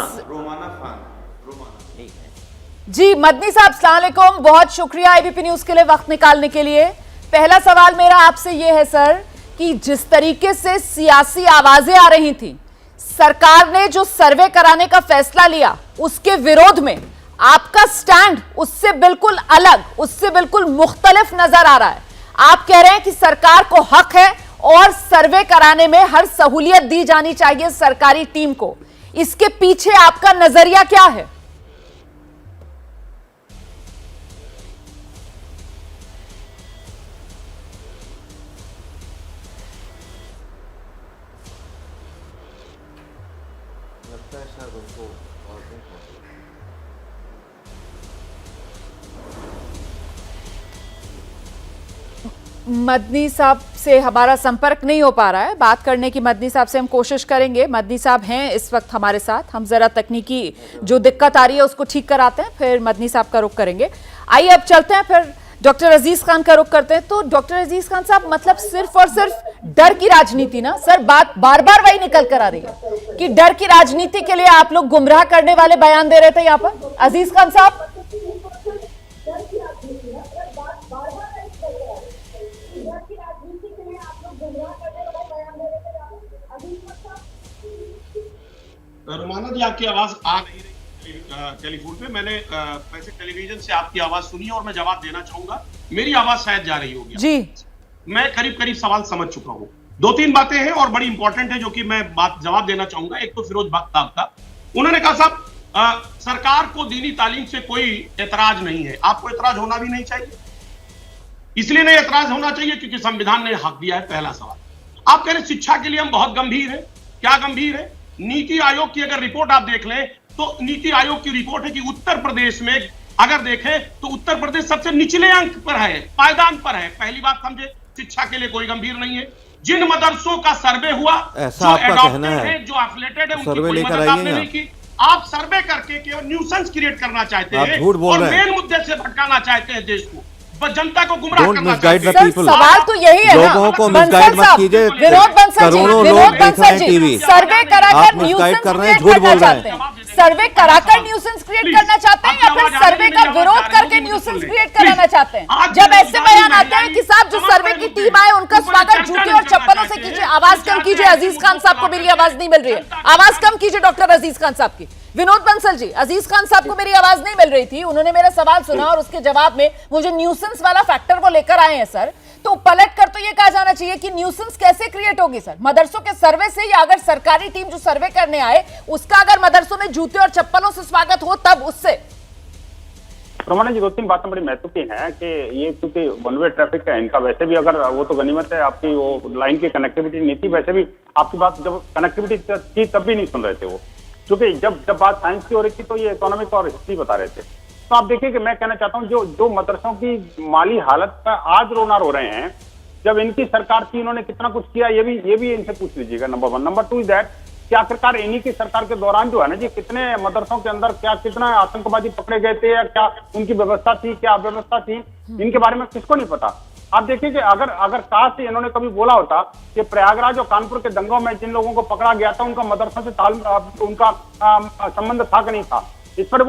[SPEAKER 1] जी, मदनी साहब अस्सलाम वालेकुम, बहुत शुक्रिया एबीपी न्यूज के लिए वक्त निकालने के लिए। पहला सवाल मेरा आपसे ये है सर, कि जिस तरीके से सियासी आवाजें आ रही थी, सरकार ने जो सर्वे कराने का फैसला लिया उसके विरोध में आपका स्टैंड उससे बिल्कुल अलग, उससे बिल्कुल मुख्तलिफ नजर आ रहा है। आप कह रहे हैं कि सरकार को हक है और सर्वे कराने में हर सहूलियत दी जानी चाहिए सरकारी टीम को। इसके पीछे आपका नजरिया क्या है? मदनी साहब से हमारा संपर्क नहीं हो पा रहा है, बात करने की मदनी साहब से हम कोशिश करेंगे। मदनी साहब हैं इस वक्त हमारे साथ, हम जरा तकनीकी जो दिक्कत आ रही है उसको ठीक कराते हैं, फिर मदनी साहब का रुख करेंगे। आइए अब चलते हैं, फिर डॉक्टर अजीज खान का रुख करते हैं। तो डॉक्टर अजीज खान साहब, मतलब सिर्फ और सिर्फ डर की राजनीति ना सर, बात बार बार वही निकल कर आ रही है कि डर की राजनीति के लिए आप लोग गुमराह करने वाले बयान दे रहे थे यहाँ पर। अजीज खान साहब,
[SPEAKER 2] रुमाना जी, आपकी आवाज आ नहीं रही टेलीफोन पे, मैंने वैसे टेलीविजन से आपकी आवाज सुनी और मैं जवाब देना चाहूंगा। मेरी आवाज शायद जा रही होगी
[SPEAKER 1] जी।
[SPEAKER 2] मैं करीब करीब सवाल समझ चुका हूँ। दो तीन बातें हैं और बड़ी इंपॉर्टेंट है जो कि मैं बात जवाब देना चाहूंगा। एक तो फिरोज साहब का, उन्होंने कहा साहब सरकार को दीनी तालीम से कोई एतराज नहीं है, आपको एतराज होना भी नहीं चाहिए। इसलिए नहीं एतराज होना चाहिए क्योंकि संविधान ने हक दिया है, पहला सवाल। आप कह रहे शिक्षा के लिए हम बहुत गंभीर है, क्या गंभीर है? नीति आयोग की अगर रिपोर्ट आप देख लें तो नीति आयोग की रिपोर्ट है कि उत्तर प्रदेश में अगर देखें तो उत्तर प्रदेश सबसे निचले अंक पर है, पायदान पर है। पहली बात समझे, शिक्षा के लिए कोई गंभीर नहीं है। जिन मदरसों का सर्वे हुआ, जो एडॉप्टेड है, जो एफिलेटेड है, उनकी कोई मदद आपने नहीं की। आप सर्वे करके केवल न्यूसेंस क्रिएट करना चाहते हैं और मेन मुद्दे से भटकाना चाहते हैं देश को, जनता को गुमराह करना चाहते हैं।
[SPEAKER 1] सवाल तो यही है,
[SPEAKER 5] लोगों को मिसगाइड मत कीजिए। करोड़ों लोग देख रहे हैं टीवी,
[SPEAKER 1] सर्वे कराकर
[SPEAKER 5] न्यूसेंस कर रहे हैं, झूठ बोल रहे हैं।
[SPEAKER 1] सर्वे कराकर न्यूसेंस क्रिएट करना चाहते हैं या फिर सर्वे का विरोध करके न्यूसेंस क्रिएट कराना चाहते हैं? जब ऐसे बयान आते हैं कि साहब जो सर्वे की टीम आए उनका स्वागत जूते और चप्पलों से कीजिए। आवाज कम कीजिए, अजीज खान साहब को मेरी आवाज नहीं मिल रही है, आवाज कम कीजिए डॉक्टर अजीज खान साहब की। विनोद बंसल जी, अजीज खान साहब को मेरी आवाज नहीं मिल रही थी, उन्होंने मेरा सवाल सुना और उसके जवाब में मुझे न्यूसेंस वाला फैक्टर वो लेकर आए हैं सर। तो पलट कर तो ये कहा जाना चाहिए कि न्यूसेंस कैसे क्रिएट होगी सर, मदरसों के सर्वे से, या अगर सरकारी टीम जो सर्वे करने आए उसका अगर मदरसों में जूते और चप्पलों से स्वागत हो तब उससे?
[SPEAKER 3] रमाना जी, दो तीन बातें बड़ी महत्वपूर्ण है कि ये क्योंकि वन वे ट्रैफिक है इनका, वैसे भी अगर वो तो गनीमत है आपकी वो लाइन की कनेक्टिविटी नहीं थी, वैसे भी आपकी बात जब कनेक्टिविटी थी तब भी नहीं सुन रहे थे वो, क्योंकि जब बात साइंस की हो रही थी तो ये इकोनॉमिक और हिस्ट्री बता रहे थे। तो आप देखिए कि मैं कहना चाहता हूँ जो मदरसों की माली हालत पर आज रोना रो रहे हैं, जब इनकी सरकार थी इन्होंने कितना कुछ किया, ये भी इनसे पूछ लीजिएगा। नंबर 1। नंबर 2 इज दैट कि आखिरकार इन्हीं की सरकार के दौरान जो है ना जी, कितने मदरसों के अंदर क्या कितना आतंकवादी पकड़े गए थे, या क्या उनकी व्यवस्था थी, क्या अव्यवस्था थी, इनके बारे में किसको नहीं पता। आप देखिए कि अगर काश इन्होंने कभी बोला होता कि प्रयागराज और कानपुर के दंगों में जिन लोगों को पकड़ा गया था उनका मदरसों से उनका संबंध था कि नहीं था, इस पर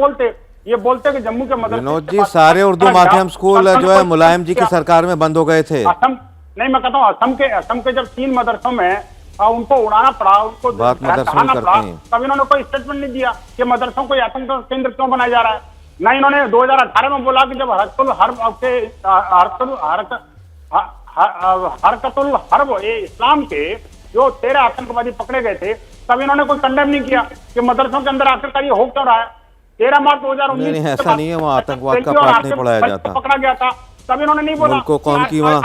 [SPEAKER 3] ये बोलते कि जम्मू के मदरसे।
[SPEAKER 5] विनोद जी, सारे उर्दू माध्यम स्कूल जो है मुलायम जी की सरकार में बंद हो गए थे।
[SPEAKER 3] असम नहीं, मैं कहता हूँ असम के जब 3 मदरसों में उनको उड़ाना पड़ा, उनको
[SPEAKER 5] बात मदरसों
[SPEAKER 3] ढहाना पड़ा,
[SPEAKER 5] करते हैं।
[SPEAKER 3] तब इन्होंने कोई स्टेटमेंट नहीं दिया कि मदरसों को आतंक केंद्र क्यों बनाया जा रहा है। ना इन्होंने 2018 में बोला कि जब हरकतुल हर्ब इस्लाम के जो 13 आतंकवादी पकड़े गए थे, तब इन्होंने कोई कंडेम नहीं किया कि मदरसों के अंदर आखिरकार ये हो क्यों रहा है। 13 मार्च 2019
[SPEAKER 5] नहीं, ऐसा नहीं है, वहाँ आतंकवाद का पाठ नहीं पढ़ाया जाता।
[SPEAKER 3] पकड़ा गया था, तब इन्होंने नहीं बोला।
[SPEAKER 5] मुल्क को कौम की वहाँ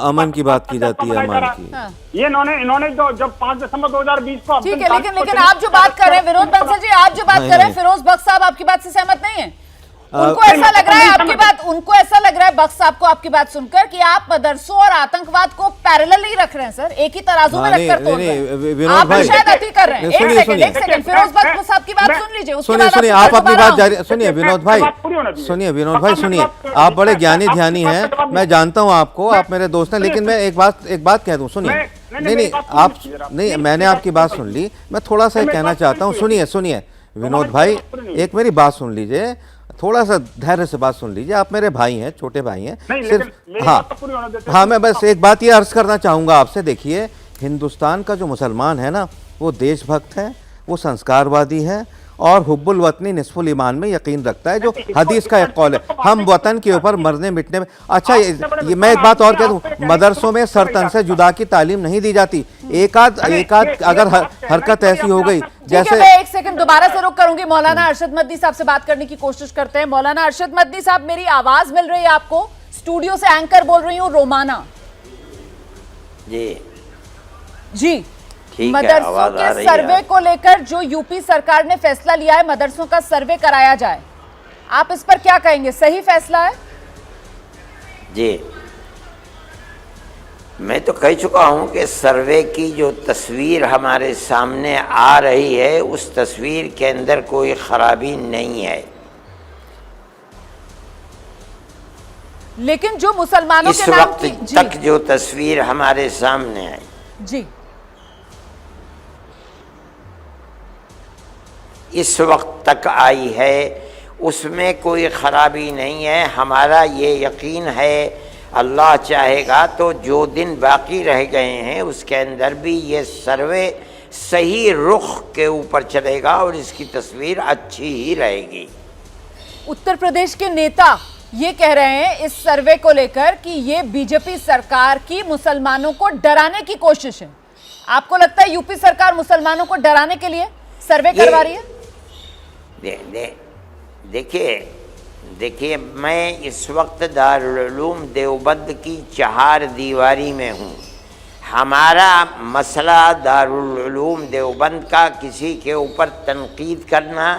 [SPEAKER 5] अमन की बात की जाती है, अमन की।
[SPEAKER 1] हाँ।
[SPEAKER 3] ये इन्होंने जब 5 दिसंबर 2020 को
[SPEAKER 1] ठीक है, लेकिन आप जो बात कर रहे हैं विनोद बंसल जी, आप जो बात कर रहे हैं, फिरोज बख्श साहब आपकी बात से सहमत नहीं है? उनको ऐसा लग रहा है उनको ऐसा लग रहा है बख्श साहब को आपकी बात सुनकर कि आप मदरसों और आतंकवाद को पैरेलल नहीं रख रहे हैं सर, एक ही तराजू में रखकर तोड़ रहे हैं।
[SPEAKER 5] विनोद भाई
[SPEAKER 1] शायद अति कर रहे हैं। एक सेकंड फिरोज बख्श साहब की बात सुन लीजिए,
[SPEAKER 5] सुनिए आप अपनी बात जारी सुनिए। विनोद भाई सुनिए, आप बड़े ज्ञानी ध्यानी हैं, मैं जानता हूँ आपको, आप मेरे दोस्त हैं, लेकिन मैं एक बात कह दूं, सुनिए। नहीं आप नहीं, मैंने आपकी बात सुन ली, मैं थोड़ा सा कहना चाहता हूँ। सुनिए विनोद भाई, एक मेरी बात सुन लीजिए, थोड़ा सा धैर्य से बात सुन लीजिए। आप मेरे भाई हैं, छोटे भाई हैं सिर्फ। हाँ, मैं बस एक बात ये अर्ज करना चाहूँगा आपसे। देखिए, हिंदुस्तान का जो मुसलमान है ना, वो देशभक्त है, वो संस्कारवादी है और हुब्बुल वतनी निस्फुल ईमान में यकीन रखता है, जो हदीस का एक कौल है, हम वतन के ऊपर मरने मिटने में। अच्छा, ये मैं एक बात और कह दूं, मदरसों में सरतन से जुदा की तालीम नहीं दी जाती। एक आध अगर हरकत ऐसी हो गई जैसे।
[SPEAKER 1] मैं एक सेकंड दोबारा से रुक करूंगी, मौलाना अरशद मदनी साहब से बात करने की कोशिश करते हैं। मौलाना अरशद मदनी साहब, मेरी आवाज मिल रही है आपको? स्टूडियो से एंकर बोल रही हूँ, रोमाना जी। मदरसों के सर्वे को लेकर जो यूपी सरकार ने फैसला लिया है, मदरसों का सर्वे कराया जाए, आप इस पर क्या कहेंगे? सही फैसला है?
[SPEAKER 8] जी, मैं तो कह चुका हूं कि सर्वे की जो तस्वीर हमारे सामने आ रही है, उस तस्वीर के अंदर कोई खराबी नहीं है।
[SPEAKER 1] लेकिन जो मुसलमानों
[SPEAKER 8] इस
[SPEAKER 1] के नाम
[SPEAKER 8] वक्त
[SPEAKER 1] की
[SPEAKER 8] तक जो तस्वीर हमारे सामने है
[SPEAKER 1] जी,
[SPEAKER 8] इस वक्त तक आई है, उसमें कोई खराबी नहीं है। हमारा ये यकीन है, अल्लाह चाहेगा तो जो दिन बाकी रह गए हैं उसके अंदर भी ये सर्वे सही रुख के ऊपर चलेगा और इसकी तस्वीर अच्छी ही रहेगी।
[SPEAKER 1] उत्तर प्रदेश के नेता ये कह रहे हैं इस सर्वे को लेकर कि ये बीजेपी सरकार की मुसलमानों को डराने की कोशिश है। आपको लगता है यूपी सरकार मुसलमानों को डराने के लिए सर्वे करवा रही है?
[SPEAKER 8] देखिए, मैं इस वक्त दारुल उलूम देवबंद की 4 दीवारी में हूँ। हमारा मसला दारुल उलूम देवबंद का किसी के ऊपर तनकीद करना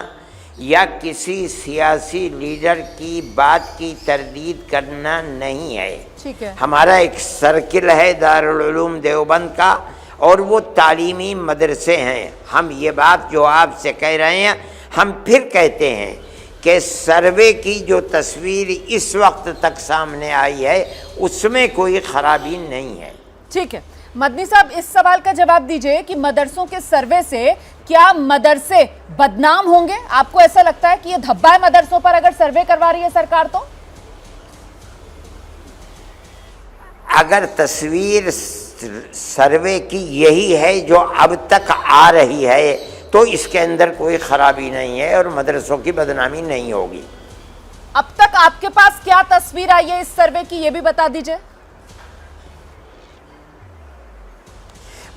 [SPEAKER 8] या किसी सियासी लीडर की बात की तरदीद करना नहीं है।
[SPEAKER 1] ठीक है।
[SPEAKER 8] हमारा एक सर्किल है दारुल उलूम देवबंद का और वो तालीमी मदरसे हैं। हम ये बात जो आपसे कह रहे हैं, हम फिर कहते हैं कि सर्वे की जो तस्वीर इस वक्त तक सामने आई है उसमें कोई खराबी नहीं है।
[SPEAKER 1] ठीक है, मदनी साहब इस सवाल का जवाब दीजिए कि मदरसों के सर्वे से क्या मदरसे बदनाम होंगे? आपको ऐसा लगता है कि ये धब्बा है मदरसों पर अगर सर्वे करवा रही है सरकार? तो
[SPEAKER 8] अगर तस्वीर सर्वे की यही है जो अब तक आ रही है तो इसके अंदर कोई खराबी नहीं है और मदरसों की बदनामी नहीं होगी।
[SPEAKER 1] अब तक आपके पास क्या तस्वीर आई है इस सर्वे की, ये भी बता दीजिए।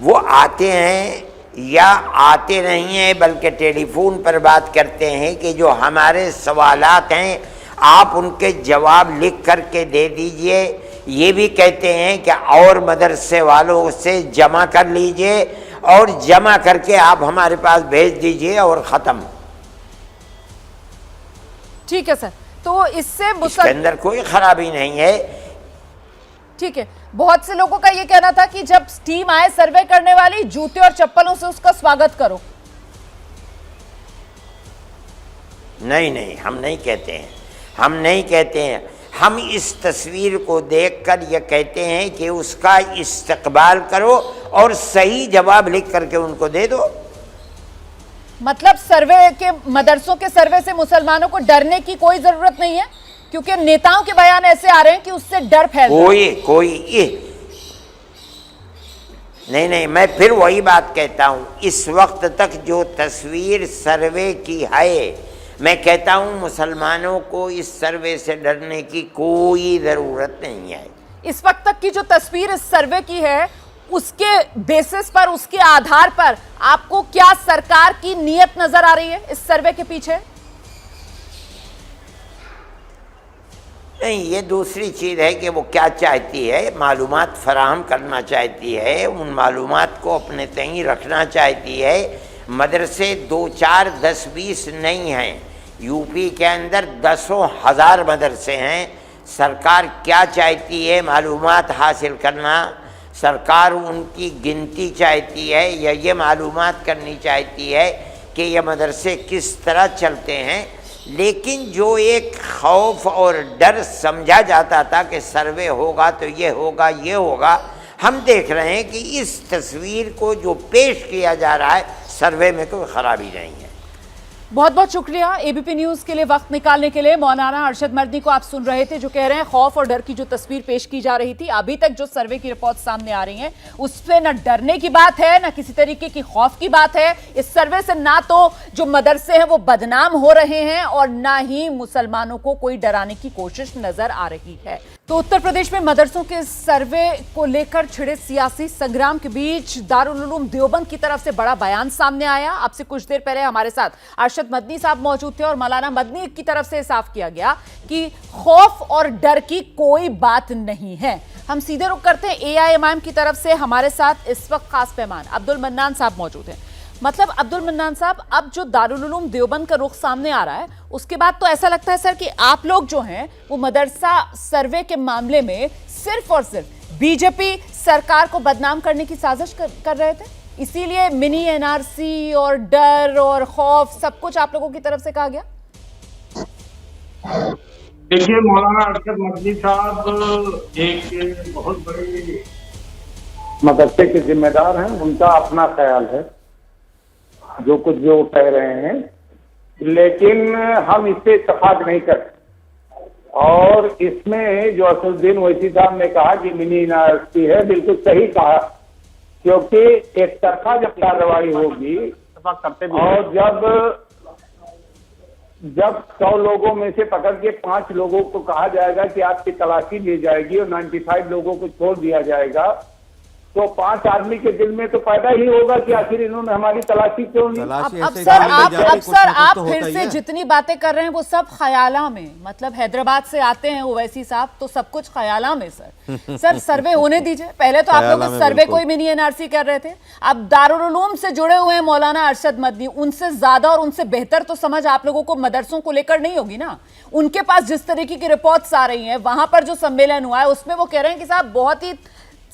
[SPEAKER 8] वो आते हैं या आते नहीं हैं, बल्कि टेलीफोन पर बात करते हैं कि जो हमारे सवालात हैं आप उनके जवाब लिख करके दे दीजिए। ये भी कहते हैं कि और मदरसे वालों से जमा कर लीजिए और जमा करके आप हमारे पास भेज दीजिए और ख़त्म।
[SPEAKER 1] ठीक है सर, तो इसके
[SPEAKER 8] अंदर कोई खराबी नहीं है।
[SPEAKER 1] ठीक है, बहुत से लोगों का ये कहना था कि जब टीम आए सर्वे करने वाली, जूते और चप्पलों से उसका स्वागत करो।
[SPEAKER 8] नहीं, हम नहीं कहते हैं, हम नहीं कहते हैं। हम इस तस्वीर को देखकर ये कहते हैं कि उसका इस्तकबाल करो और सही जवाब लिख करके उनको दे दो।
[SPEAKER 1] मतलब सर्वे के, मदरसों के सर्वे से मुसलमानों को डरने की कोई जरूरत नहीं है, क्योंकि नेताओं के बयान ऐसे आ रहे हैं कि उससे डर फैल रहा है।
[SPEAKER 8] नहीं, मैं फिर वही बात कहता हूं, इस वक्त तक जो तस्वीर सर्वे की है, मैं कहता हूं मुसलमानों को इस सर्वे से डरने की कोई जरूरत नहीं है।
[SPEAKER 1] इस वक्त तक की जो तस्वीर इस सर्वे की है, उसके बेसिस पर, उसके आधार पर आपको क्या सरकार की नीयत नजर आ रही है इस सर्वे के पीछे?
[SPEAKER 8] नहीं, ये दूसरी चीज़ है कि वो क्या चाहती है, मालूमात फराहम करना चाहती है, उन मालूमात को अपने तहीं रखना चाहती है। मदरसे 2, 4, 10, 20 नहीं हैं, यूपी के अंदर दसों हज़ार मदरसे हैं। सरकार क्या चाहती है, मालूमात हासिल करना, सरकार उनकी गिनती चाहती है या ये मालूमात करनी चाहती है कि ये मदरसे किस तरह चलते हैं। लेकिन जो एक खौफ और डर समझा जाता था कि सर्वे होगा तो ये होगा, ये होगा, हम देख रहे हैं कि इस तस्वीर को जो पेश किया जा रहा है, सर्वे में कोई खराबी नहीं है।
[SPEAKER 1] बहुत बहुत शुक्रिया एबीपी न्यूज के लिए वक्त निकालने के लिए। मौलाना अरशद मदनी को आप सुन रहे थे, जो कह रहे हैं खौफ और डर की जो तस्वीर पेश की जा रही थी, अभी तक जो सर्वे की रिपोर्ट सामने आ रही हैं उससे न डरने की बात है, न किसी तरीके की खौफ की बात है। इस सर्वे से ना तो जो मदरसे हैं वो बदनाम हो रहे हैं और ना ही मुसलमानों को कोई डराने की कोशिश नजर आ रही है। तो उत्तर प्रदेश में मदरसों के सर्वे को लेकर छिड़े सियासी संग्राम के बीच दारुल उलूम देवबंद की तरफ से बड़ा बयान सामने आया। आपसे कुछ देर पहले हमारे साथ अरशद मदनी साहब मौजूद थे और मौलाना मदनी की तरफ से साफ किया गया कि खौफ और डर की कोई बात नहीं है। हम सीधे रुख करते हैं एआईएमआईएम की तरफ से। हमारे साथ इस वक्त खास मेहमान अब्दुल मन्नान साहब मौजूद हैं। मतलब अब्दुल मन्नान साहब, अब जो दारुल उलूम देवबंद का रुख सामने आ रहा है, उसके बाद तो ऐसा लगता है सर कि आप लोग जो हैं वो मदरसा सर्वे के मामले में सिर्फ और सिर्फ बीजेपी सरकार को बदनाम करने की साजिश कर रहे थे, इसीलिए मिनी एनआरसी और डर और खौफ सब कुछ आप लोगों की तरफ से कहा गया।
[SPEAKER 10] देखिए, मौलाना अरशद मदनी साहब एक बहुत बड़े
[SPEAKER 3] मदरसे के जिम्मेदार हैं, उनका अपना ख्याल है जो कुछ जो कह रहे हैं, लेकिन हम इससे इत्तेफाक नहीं करते। और इसमें जो असदुद्दीन ओवैसी साहब ने कहा कि मिनी एनआरसी है, बिल्कुल सही कहा, क्योंकि एक तरफा जब कार्रवाई होगी और जब 100 लोगों में से पकड़ के 5 लोगों को कहा जाएगा कि आपकी तलाशी ली जाएगी और 95 लोगों को छोड़ दिया जाएगा, तो 5 आदमी के दिल में तो पैदा ही होगा कि आखिर इन्होंने हमारी तलाशी क्यों ली।
[SPEAKER 1] अब सर आप फिर से जितनी बातें कर रहे हैं वो सब ख्याला में, मतलब हैदराबाद से आते हैं ओवैसी साहब तो सब कुछ ख्याला में। सर सर्वे होने दीजिए। पहले तो आप लोग सर्वे कोई मिनी एनआरसी कर रहे थे, अब दारुल उलूम से जुड़े हुए हैं मौलाना अरशद मदनी, उनसे ज्यादा और उनसे बेहतर तो समझ आप लोगों को मदरसों को लेकर नहीं होगी ना। उनके पास जिस तरीके की रिपोर्ट्स आ रही हैं, वहां पर जो सम्मेलन हुआ है उसमें वो कह रहे हैं कि साहब बहुत ही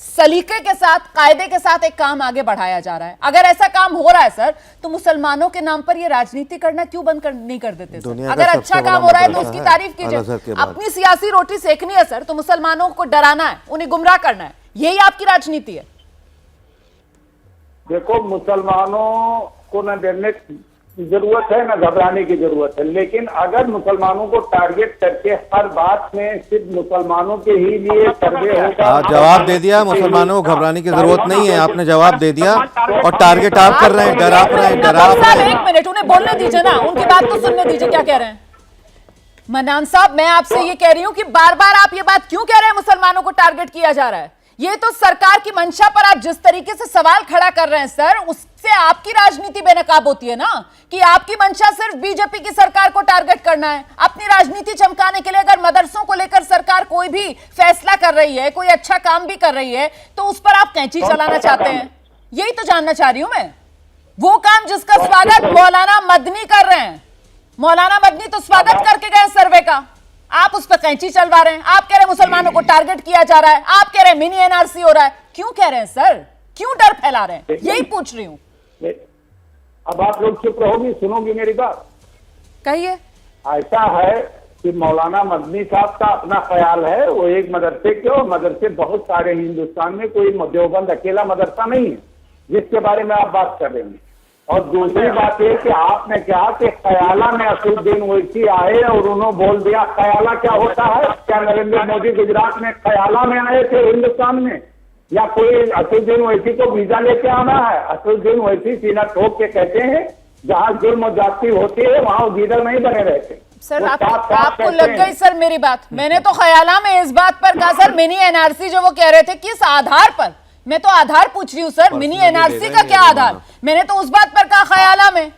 [SPEAKER 1] सलीके के साथ, कायदे के साथ एक काम आगे बढ़ाया जा रहा है। अगर ऐसा काम हो रहा है सर, तो मुसलमानों के नाम पर ये राजनीति करना क्यों बंद नहीं कर देते? अगर अच्छा काम हो रहा है तो उसकी तारीफ कीजिए। अपनी सियासी रोटी सेकनी है सर, तो मुसलमानों को डराना है, उन्हें गुमराह करना है, यही आपकी राजनीति है।
[SPEAKER 3] देखो, मुसलमानों को न डरने की जरूरत है न घबराने की जरूरत है, लेकिन अगर मुसलमानों को टारगेट करके हर बात में सिर्फ मुसलमानों के ही लिए सर्वे होगा।
[SPEAKER 5] जवाब दे दिया, मुसलमानों को घबराने की जरूरत नहीं है, आपने जवाब दे दिया और टारगेट आप कर रहे हैं, डरा रहे हैं।
[SPEAKER 1] एक मिनट, उन्हें बोलने दीजिए ना, उनकी बात तो सुनने दीजिए, क्या कह रहे हैं। मन्नान साहब, मैं आपसे ये कह रही हूं कि बार बार आप ये बात क्यों कह रहे हैं मुसलमानों को टारगेट किया जा रहा है? ये तो सरकार की मंशा पर आप जिस तरीके से सवाल खड़ा कर रहे हैं सर, उससे आपकी राजनीति बेनकाब होती है ना, कि आपकी मंशा सिर्फ बीजेपी की सरकार को टारगेट करना है। अपनी राजनीति चमकाने के लिए अगर मदरसों को लेकर सरकार कोई भी फैसला कर रही है, कोई अच्छा काम भी कर रही है, तो उस पर आप कैंची चलाना चाहते हैं। यही तो जानना चाह रही हूं मैं। वो काम जिसका स्वागत मौलाना मदनी कर रहे हैं, मौलाना मदनी तो स्वागत करके गए सर्वे का, आप उस पर कैंची चलवा रहे हैं, आप कह रहे हैं मुसलमानों को टारगेट किया जा रहा है, आप कह रहे हैं मिनी एनआरसी हो रहा है। क्यों कह रहे हैं सर, क्यों डर फैला रहे हैं, यही पूछ रही हूं।
[SPEAKER 3] अब आप लोग चुप रहोगी, सुनोगी मेरी बात?
[SPEAKER 1] कहिए।
[SPEAKER 3] ऐसा है कि मौलाना मदनी साहब का अपना ख्याल है, वो एक मदरसे के, और मदरसे बहुत सारे हिंदुस्तान में, कोई देवबंद अकेला मदरसा नहीं है जिसके बारे में आप बात कर रहे हैं। और दूसरी बात ये कि आपने कहा कि ख्याला में असदुद्दीन ओवैसी आए और उन्होंने बोल दिया। ख्याला क्या होता है? क्या नरेंद्र मोदी गुजरात में ख्याला में आए थे हिंदुस्तान में, या कोई असदुद्दीन ओवैसी को वीजा लेके आना है? असदुद्दीन ओवैसी सीना ठोक के कहते हैं जहां जुल्म और ज्यादती होती है वहां लीडर नहीं बने रहते।
[SPEAKER 1] सर आपको लग गई सर मेरी बात? मैंने तो ख्याला में इस बात पर कहा सर, मिनी एनआरसी जो वो कह रहे थे किस आधार पर, मैं तो आधार पूछ रही हूँ सर, मिनी एनआरसी का क्या आधार? मैंने तो उस बात पर कहा ख्याला में,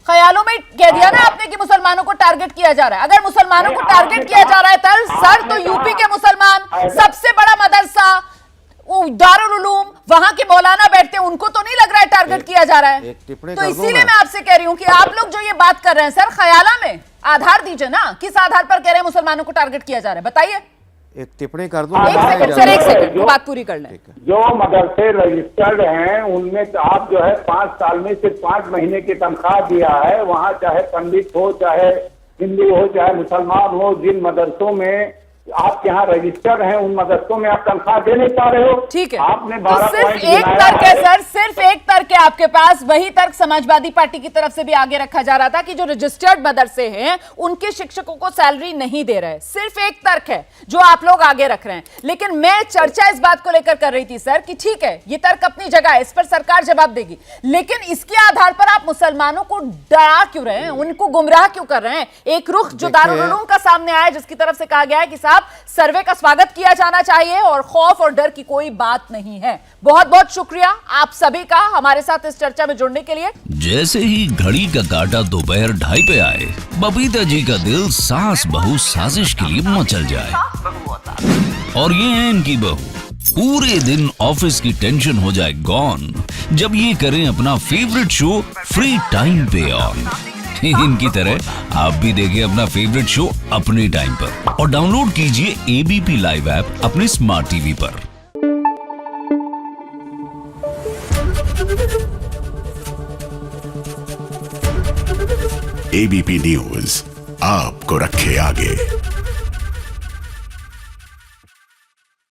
[SPEAKER 1] ख्यालों में कह दिया ना आपने कि मुसलमानों को टारगेट किया जा रहा है। अगर मुसलमानों को टारगेट किया जा रहा है सर तो यूपी के मुसलमान, सबसे बड़ा मदरसा वो दारुल उलूम, वहां के मौलाना बैठते हैं, उनको तो नहीं लग रहा है टारगेट किया जा रहा है। तो इसीलिए मैं आपसे कह रही हूँ कि आप लोग जो ये बात कर रहे हैं सर, ख्याला में आधार दीजिए ना, किस आधार पर कह रहे हैं मुसलमानों को टारगेट किया जा रहा है, बताइए।
[SPEAKER 5] एक टिप्पणी कर दूं।
[SPEAKER 1] एक सेकंड सर, एक सेकंड, बात पूरी कर लें।
[SPEAKER 3] जो मदरसे रजिस्टर्ड हैं उनमें तो आप जो है 5 साल में सिर्फ 5 महीने की तनख्वाह दिया है। वहाँ चाहे पंडित हो, चाहे हिंदू हो, चाहे मुसलमान हो, जिन मदरसों में आपके यहाँ रजिस्टर हैं उन मदरसों में आप तनख्वाह दे नहीं पा रहे हो।
[SPEAKER 1] ठीक है,
[SPEAKER 3] आपने
[SPEAKER 1] तो सिर्फ एक तर्क है सर, सिर्फ एक तर्क है आपके पास। वही तर्क समाजवादी पार्टी की तरफ से भी आगे रखा जा रहा था कि जो रजिस्टर्ड मदरसे हैं उनके शिक्षकों को सैलरी नहीं दे रहे। सिर्फ एक तर्क है जो आप लोग आगे रख रहे हैं, लेकिन मैं चर्चा इस बात को लेकर कर रही थी सर कि ठीक है ये तर्क अपनी जगह है, इस पर सरकार जवाब देगी, लेकिन इसके आधार पर आप मुसलमानों को डरा क्यों रहे हैं, उनको गुमराह क्यों कर रहे हैं? एक रुख जो दारुल उलूम का सामने आया जिसकी तरफ से कहा गया है कि सर्वे का स्वागत किया जाना चाहिए और खौफ और डर की कोई बात नहीं है। बहुत बहुत शुक्रिया आप सभी का हमारे साथ इस चर्चा में जुड़ने के लिए।
[SPEAKER 11] जैसे ही घड़ी का काटा दोपहर 2:30 पे आए, बबीता जी का दिल सास बहू साजिश के लिए मचल जाए। और ये है इनकी बहू, पूरे दिन ऑफिस की टेंशन हो जाए गॉन जब ये करें अपना फेवरेट शो फ्री टाइम पे ऑन। इनकी तरह आप भी देखिए अपना फेवरेट शो अपने टाइम पर और डाउनलोड कीजिए एबीपी लाइव ऐप अपने स्मार्ट टीवी पर।
[SPEAKER 12] एबीपी न्यूज आपको रखे आगे।